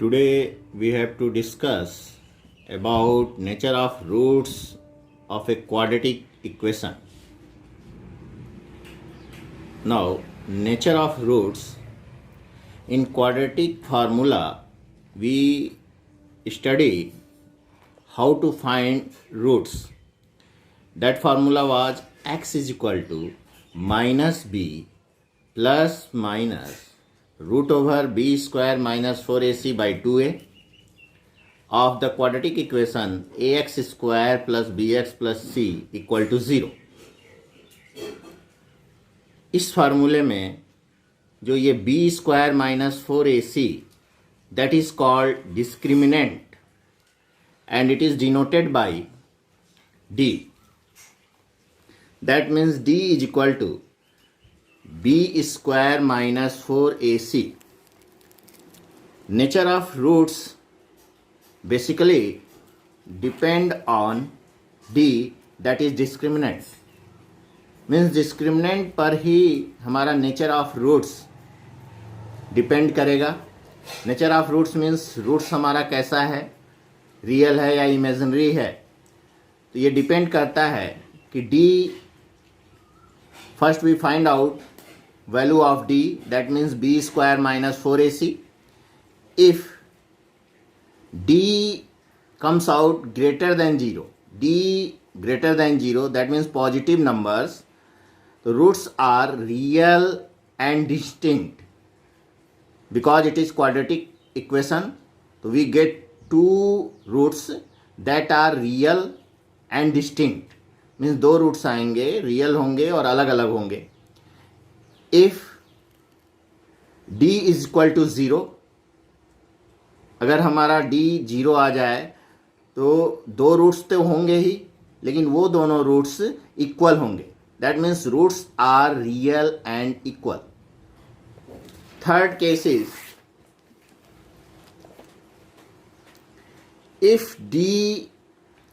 Today we have to discuss about nature of roots of a quadratic equation. Now, nature of roots in quadratic formula, we study how to find roots. That formula was x is equal to minus b plus minus root over b square minus 4ac by 2a of the quadratic equation ax square plus bx plus c equal to 0. इस फार्मूले में जो ये b square minus 4ac that is called discriminant and it is denoted by d. That means d is equal to b square minus 4ac. Nature of roots basically depend on d, that is discriminant. Means discriminant पर ही हमारा nature of roots depend करेगा. Nature of roots means roots हमारा कैसा है, real है या imaginary है. तो ये डिपेंड करता है कि D, first we find out value of D, that means B square minus 4ac. If D comes out greater than 0, d greater than 0, that means positive numbers, the roots are real and distinct. Because it is quadratic equation, so we get two roots that are real and distinct. means दो roots आएंगे, real होंगे और अलग अलग होंगे. if d is equal to 0, अगर हमारा d 0 आ जाए तो दो रूट्स तो होंगे ही, लेकिन वो दोनों रूट्स इक्वल होंगे. That means roots are real and equal. Third case is if d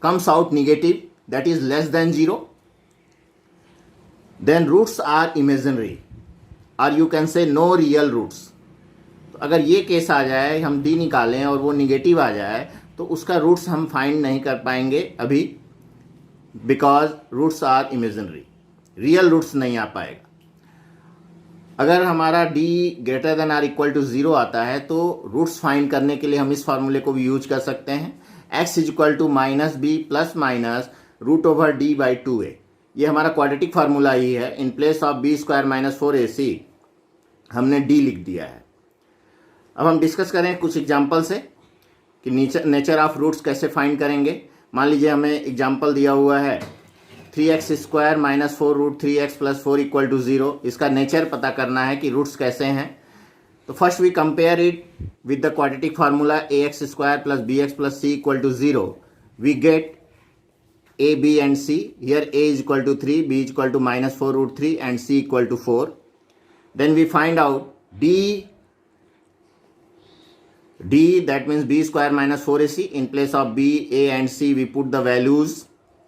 comes out negative, that is less than 0, then roots are imaginary or you can say no real roots. तो अगर ये case आ जाए, हम d निकालें और वो negative आ जाए, तो उसका रूट्स हम फाइंड नहीं कर पाएंगे अभी, because roots are imaginary, real roots नहीं आ पाएगा. अगर हमारा d greater than or equal to 0 आता है तो रूट्स फाइंड करने के लिए हम इस फार्मूले को भी यूज कर सकते हैं. x is equal to minus B plus minus root over D by 2a. ये हमारा क्वाड्रेटिक फार्मूला ही है. In place of B square minus 4ac हमने d लिख दिया है. अब हम डिस्कस करें कुछ एग्जाम्पल से कि नेचर ऑफ रूट्स कैसे फाइंड करेंगे. मान लीजिए हमें एग्जाम्पल दिया हुआ है 3x square minus 4 root 3x plus 4 equal to 0. इसका नेचर पता करना है कि रूट्स कैसे हैं. तो first we compare it with the quadratic formula ax square plus bx plus c equal to 0. We get a, b and c. Here a is equal to 3, b is equal to minus 4 root 3 and c equal to 4. Then we find out d, that means b square minus 4ac. In place of b, a and c we put the values.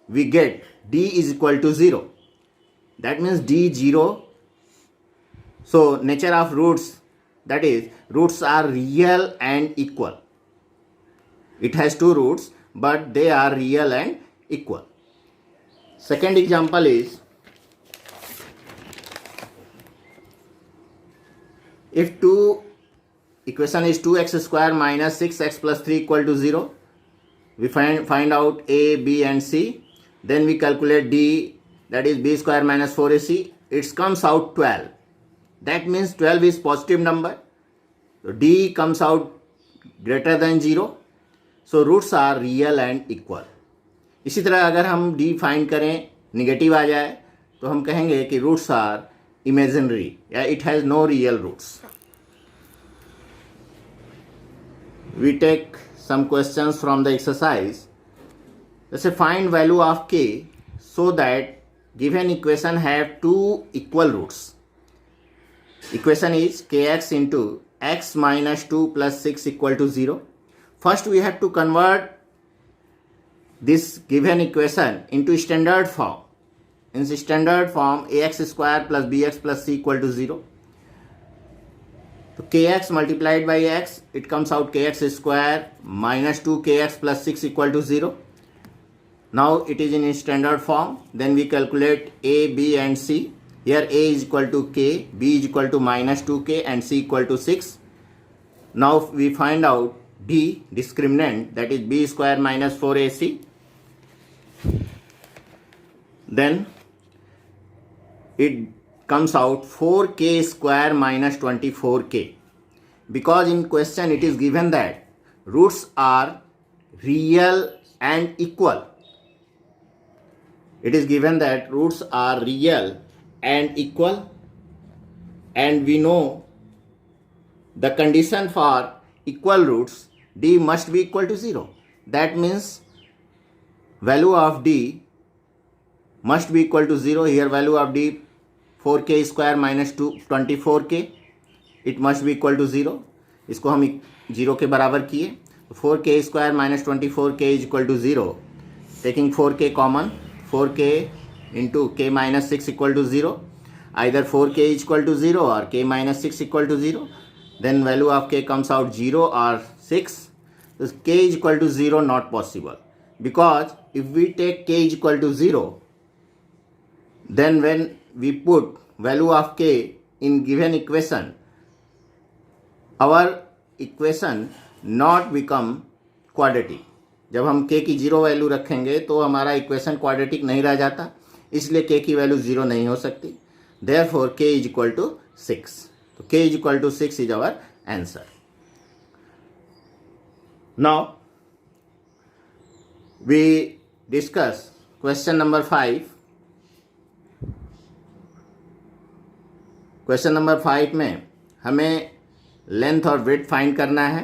We get d is equal to 0. That means d 0. So nature of roots, that is roots are real and equal. It has two roots but they are real and equal. Second example is if equation is 2x square minus 6x plus 3 equal to 0. We find out a, b and c. Then we calculate d, that is b square minus 4ac. It comes out 12. That means 12 is positive number. So d comes out greater than 0. So roots are real and equal. इसी तरह अगर हम d find करें, negative आ जाए, तो हम कहेंगे कि रूट्स आर इमेजिनरी या it has no real roots. We take some questions from the exercise. Let's say find value of k so that given equation have two equal roots. Equation is kx into x minus 2 plus 6 equal to 0. First we have to convert this given equation into standard form. In standard form ax square plus bx plus c equal to 0. तो kx multiplied by x, it comes out kx square minus 2kx plus 6 equal to 0. Now it is in standard form. Then we calculate a, b and c. Here a is equal to k, b is equal to minus 2k and c equal to 6. Now we find out d discriminant, that is b square minus 4ac. Then it comes out 4k square minus 24k, because in question it is given that roots are real and equal. It is given that roots are real and equal, and we know the condition for equal roots, d must be equal to 0. That means value of d must be equal to 0. Here value of d 4k square minus 24k, it must be equal to 0. इसको हम 0 के बराबर किए, तो 4k square minus 24k is equal to 0. Taking 4k common, 4k into k minus 6 equal to 0. Either 4k is equal to 0 or k minus 6 equal to 0. Then value of k comes out 0 or 6. So k is equal to 0 not possible, because if we take k is equal to 0, then when we put value of k in given equation, our equation not become quadratic. जब हम k की 0 value रखेंगे तो हमारा equation quadratic नहीं रह जाता, इसलिए k की वैल्यू 0 नहीं हो सकती. Therefore k is equal to 6. तो k is equal to 6 is our answer. Now we discuss question number 5. Question number 5 में हमें लेंथ और विड्थ फाइंड करना है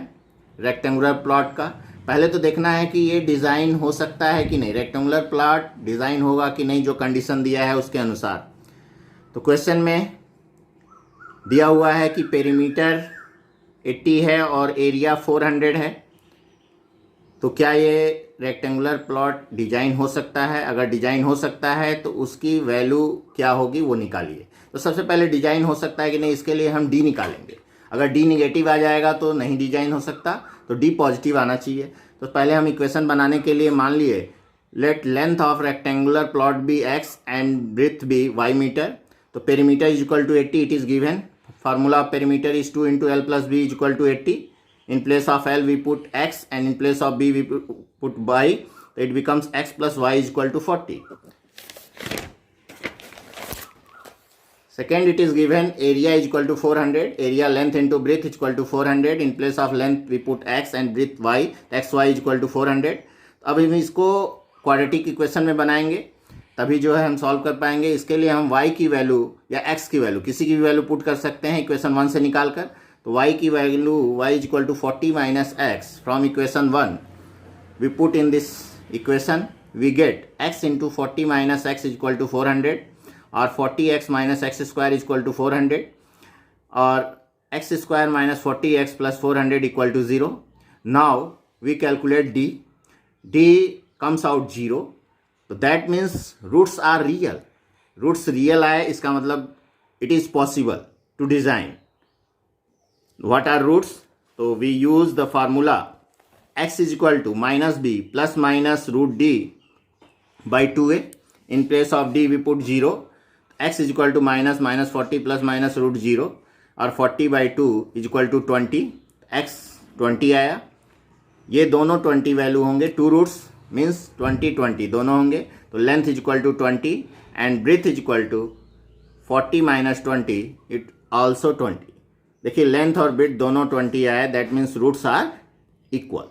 रेक्टेंगुलर प्लॉट का. पहले तो देखना है कि ये डिज़ाइन हो सकता है कि नहीं, रेक्टेंगुलर प्लॉट डिज़ाइन होगा कि नहीं जो कंडीशन दिया है उसके अनुसार. तो क्वेश्चन में दिया हुआ है कि पेरीमीटर 80 है और एरिया 400 है. तो क्या ये रेक्टेंगुलर प्लॉट डिजाइन हो सकता है? अगर डिजाइन हो सकता है तो उसकी वैल्यू क्या होगी वो निकालिए. तो सबसे पहले डिजाइन हो सकता है कि नहीं, इसके लिए हम डी निकालेंगे. अगर डी निगेटिव आ जाएगा तो नहीं डिजाइन हो सकता, तो डी पॉजिटिव आना चाहिए. तो पहले हम इक्वेशन बनाने के लिए मान लिए let length of rectangular plot be x and breadth be y metre. तो perimeter is equal to 80, it is given. Formula of perimeter is 2 into l plus b is equal to 80. In place of L we put x and in place of B we put y. So it becomes x plus y is equal to 40. Second, it is given area is equal to 400. Area length into breadth is equal to 400. In place of length we put x and breadth y. xy is equal to 400. अब हम इसको quadratic equation में बनाएंगे, तभी जो है हम solve कर पाएंगे. इसके लिए हम y की वैल्यू या x की वैल्यू किसी की भी वैल्यू पुट कर सकते हैं इक्वेशन 1 से निकाल कर. तो y की value y is equal to 40 minus x from equation 1 we put in this equation, we get x into 40 minus x is equal to 400 और 40x minus x square is equal to 400 और x स्क्वायर minus 40x plus 400 equal to 0. Now we calculate d. d comes out 0. तो that means roots are real. Roots real आए इसका मतलब it is possible to design. What are roots? So we use the formula x is equal to minus b plus minus root d by 2a. In place of d we put 0. X is equal to minus 40 plus minus root 0 और 40 by 2 is equal to 20. x 20 आया. ये दोनों 20 value होंगे. Two roots means 20 दोनों होंगे. तो length is equal to 20 and breadth is equal to 40 minus 20 it also 20. देखिए length और ब्रेथ दोनों 20 आया, that means roots are equal.